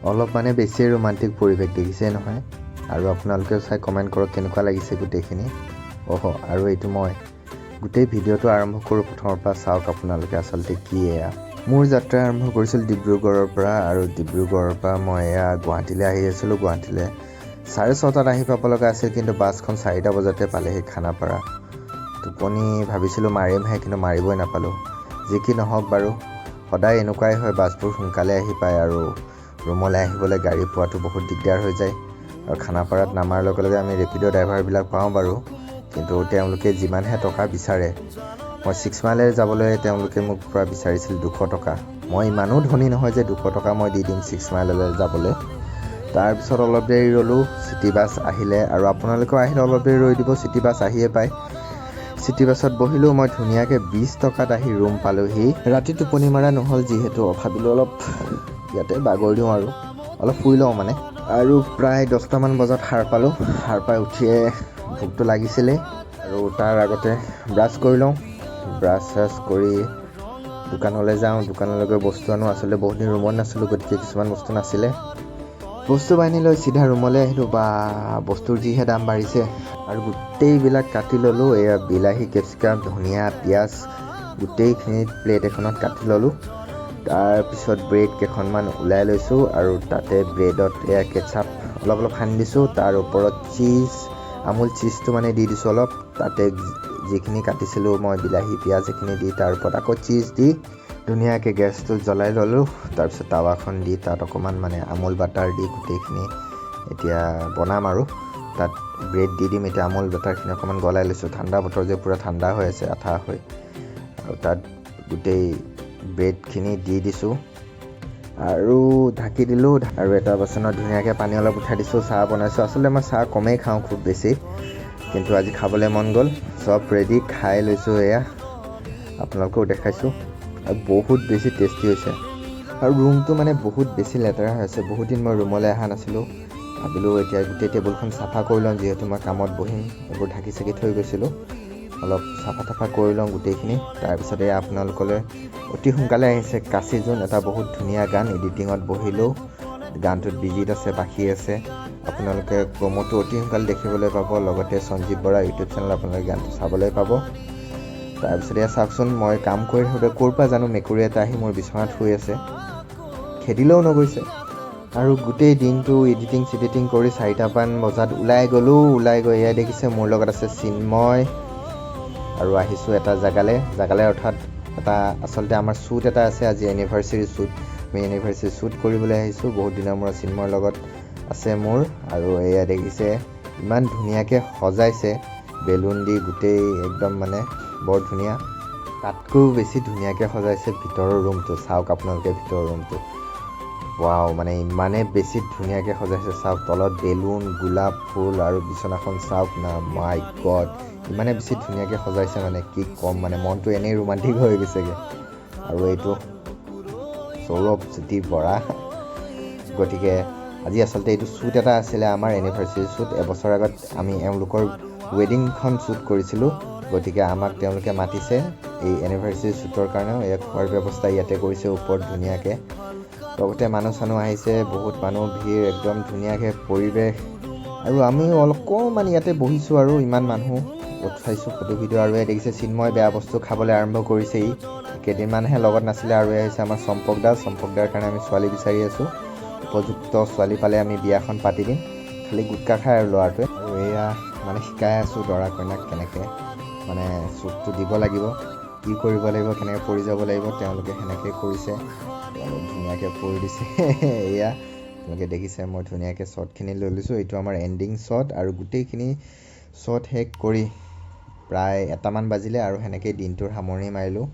অলপ মানে বেছি ৰোমান্টিক পৰিৱেশ দেখিছে নহয়। আৰু আপোনালোকেও চাই কমেণ্ট কৰক কেনেকুৱা লাগিছে গোটেইখিনি। আৰু এইটো মই গোটেই ভিডিঅ'টো আৰম্ভ কৰোঁ প্ৰথমৰ পৰা চাওক আপোনালোকে আচলতে কি এয়া। মোৰ যাত্ৰা আৰম্ভ কৰিছিল ডিব্ৰুগড়ৰ পৰা, আৰু ডিব্ৰুগড়ৰ পৰা মই এয়া গুৱাহাটীলৈ আহি আছিলোঁ। গুৱাহাটীলৈ 6:30 আহি পাব লগা আছিল, কিন্তু বাছখন 4টা বজাতে পালেহি খানাপাৰা। টোপনি ভাবিছিলোঁ মাৰিমহে, কিন্তু মাৰিবই নাপালোঁ। যি কি নহওক বাৰু, সদায় এনেকুৱাই হয়, বাছবোৰ সোনকালে আহি পায় আৰু ৰুমলৈ আহিবলৈ গাড়ী পোৱাটো বহুত দিগদাৰ হৈ যায়। আৰু খানাপাৰাত নামাৰ লগে লগে আমি ৰেপিড' ড্ৰাইভাৰবিলাক পাওঁ বাৰু, কিন্তু তেওঁলোকে যিমানহে টকা বিচাৰে, মই 6 মাইললৈ যাবলৈ তেওঁলোকে মোক পূৰা বিচাৰিছিল 200 টকা। মই ইমানো ধনী নহয় যে 200 টকা মই দি দিম 6 মাইললৈ যাবলৈ। তাৰপিছত অলপ দেৰি ৰ'লোঁ, চিটি বাছ আহিলে, আৰু আপোনালোকেও আহিলে অলপ দেৰি ৰৈ দিব, চিটি বাছ আহিয়ে পায়। চিটি বাছত বহিলোঁ মই ধুনীয়াকৈ 20 টকাত আহি ৰুম পালোঁহি। ৰাতি টোপনি মৰা নহ'ল, যিহেতু ভাবিলোঁ অলপ ইয়াতে বাগৰি দিওঁ আৰু অলপ শুই লওঁ মানে। আৰু প্ৰায় 10টামান বজাত সাৰ পালোঁ। সাৰ পাই উঠিয়ে ভোকটো লাগিছিলেই, আৰু তাৰ আগতে ব্ৰাছ কৰি লওঁ। ব্ৰাছ চাছ কৰি দোকানলৈ যাওঁ, দোকানলৈ গৈ বস্তু আনো। আচলতে বহুত দিন ৰুমত নাছিলোঁ, গতিকে কিছুমান বস্তু নাছিলে। বস্তু বাহিনী লৈ চিধা ৰুমলৈ আহিলোঁ। বা বস্তুৰ যিহে দাম বাঢ়িছে, আৰু গোটেইবিলাক কাটি ল'লোঁ। এয়া বিলাহী, কেপচিকাম, ধনিয়া, পিঁয়াজ গোটেইখিনি প্লেট এখনত কাটি ল'লোঁ। তাৰপিছত ব্ৰেড কেইখনমান ওলাই লৈছোঁ, আৰু তাতে ব্ৰেডত এয়া কেচাপ অলপ সানি দিছোঁ। তাৰ ওপৰত চীজ, আমুল চীজটো মানে দি দিছোঁ অলপ। তাতে যিখিনি কাটিছিলোঁ মই বিলাহী, পিঁয়াজ সেইখিনি দি তাৰ ওপৰত আকৌ চীজ দি ধুনীয়াকৈ গেছটো জ্বলাই ল'লোঁ। তাৰপিছত টাৱাখন দি তাত অকণমান মানে আমুল বাটাৰ দি গোটেইখিনি এতিয়া বনাম, আৰু তাত ব্ৰেড দি দিম। এতিয়া আমুল বাটাৰখিনি অকণমান গলাই লৈছোঁ। ঠাণ্ডা বতৰ যে পূৰা ঠাণ্ডা হৈ আছে, আঠা হৈ, আৰু তাত গোটেই ব্ৰেডখিনি দি দিছোঁ আৰু ঢাকি দিলোঁ। আৰু এটা বাচনত ধুনীয়াকৈ পানী অলপ উঠাই দিছোঁ। চাহ বনাইছোঁ। আচলতে মই চাহ কমেই খাওঁ, খুব বেছি, কিন্তু আজি খাবলৈ মন গ'ল। চব ৰেডি, খাই লৈছোঁ। এয়া আপোনালোকেও দেখাইছোঁ, আৰু বহুত বেছি টেষ্টি হৈছে। আৰু ৰুমটো মানে বহুত বেছি লেতেৰা হৈ আছে। বহুত দিন মই ৰুমলৈ অহা নাছিলোঁ। ভাবিলোঁ এতিয়া গোটেই টেবুলখন চাফা কৰি লওঁ, যিহেতু মই কামত বহিম। এইবোৰ ঢাকি চাকি থৈ গৈছিলোঁ, অলপ চাফা কৰি লওঁ গোটেইখিনি। তাৰপিছতে আপোনালোকলৈ অতি সোনকালে আহিছে কাচি জোন, এটা বহুত ধুনীয়া গান। এডিটিঙত বহিলোঁ, গানটোত বিজিত আছে, বাকী আছে। আপোনালোকে প্ৰমোটো অতি সোনকালে দেখিবলৈ পাব। লগতে সঞ্জীৱ বৰা ইউটিউব চেনেল আপোনালোকে গানটো চাবলৈ পাব। তাৰপিছত এয়া চাওকচোন, মই কাম কৰি থাকোঁতে ক'ৰ পৰা জানো মেকুৰী এটা আহি মোৰ বিচনাত শুই আছে, খেদিলেও নগৈছে। আৰু গোটেই দিনটো এডিটিং চিডিটিং কৰি 4টামান বজাত ওলাই গ'লোঁ। ওলাই গৈ এয়া দেখিছে, মোৰ লগত আছে চিন্ময়, আৰু আহিছোঁ এটা জেগালৈ অৰ্থাৎ এটা আচলতে আমাৰ শ্বুট এটা আছে আজি, এনিভাৰ্চাৰী শ্বুট। আমি এনিভাৰ্চাৰী শ্বুট কৰিবলৈ আহিছোঁ। বহুত দিনৰ মূৰত চিন্ময়ৰ লগত আছে মোৰ। আৰু এয়া দেখিছে ইমান ধুনীয়াকৈ সজাইছে, বেলুন দি গোটেই একদম মানে বৰ ধুনীয়া। তাতকৈও বেছি ধুনীয়াকৈ সজাইছে ভিতৰৰ ৰুমটো। চাওক আপোনালোকে ভিতৰৰ ৰুমটো, ৱাও, মানে ইমানেই বেছি ধুনীয়াকৈ সজাইছে। চাওক তলত বেলুন, গোলাপ ফুল, আৰু বিচনাখন চাওক না, মাই গড, ইমানে বেছি ধুনীয়াকৈ সজাইছে মানে কি ক'ম, মানে মনটো এনেই ৰোমান্টিক হৈ গৈছেগৈ। আৰু এইটো সৌৰভ জ্যোতি বৰা। গতিকে আজি আচলতে এইটো শ্বুট এটা আছিলে, আমাৰ এনিভাৰ্চাৰী শ্বুট। এবছৰ আগত আমি এওঁলোকৰ ৱেডিংখন শ্বুট কৰিছিলোঁ। গতিকে আমাক তেওঁলোকে মাতিছে এই এনিভাৰ্চাৰী শ্বুটৰ কাৰণেও। এই খোৱাৰ ব্যৱস্থা ইয়াতে কৰিছে ওপৰত ধুনীয়াকৈ। লগতে মানুহ চানুহ আহিছে, বহুত মানুহ ভিৰ, একদম ধুনীয়াকৈ পৰিৱেশ। আৰু আমিও অকণমান ইয়াতে বহিছোঁ, আৰু ইমান মানুহ উঠাইছোঁ ফটো ভিডিঅ'। আৰু এই দেখিছে চিন্ময় বেয়া বস্তু খাবলৈ আৰম্ভ কৰিছেই। কেইদিনমানহে লগত নাছিলে। আৰু এয়া হৈছে আমাৰ চম্পকদাৰ কাৰণে আমি ছোৱালী বিচাৰি আছোঁ। উপযুক্ত ছোৱালী পালে আমি বিয়াখন পাতি দিম। খালি গুটকা খায় আৰু ল'ৰাটোৱে। আৰু এয়া মানে শিকাই আছোঁ দৰা কইনাক কেনেকৈ মানে চুপটো দিব লাগিব, কি কৰিব লাগিব, কেনেকৈ পৰি যাব লাগিব। তেওঁলোকে সেনেকৈ কৰিছে, ধুনীয়াকৈ পৰি দিছে। এয়া আপোনালোকে দেখিছে, মই ধুনীয়াকৈ শ্বটখিনি লৈ লৈছোঁ। এইটো আমাৰ এণ্ডিং শ্বট। আৰু গোটেইখিনি শ্বট শেষ কৰি প্ৰায় 1টামান বাজিলে, আৰু সেনেকৈ দিনটোৰ সামৰণি মাৰিলোঁ।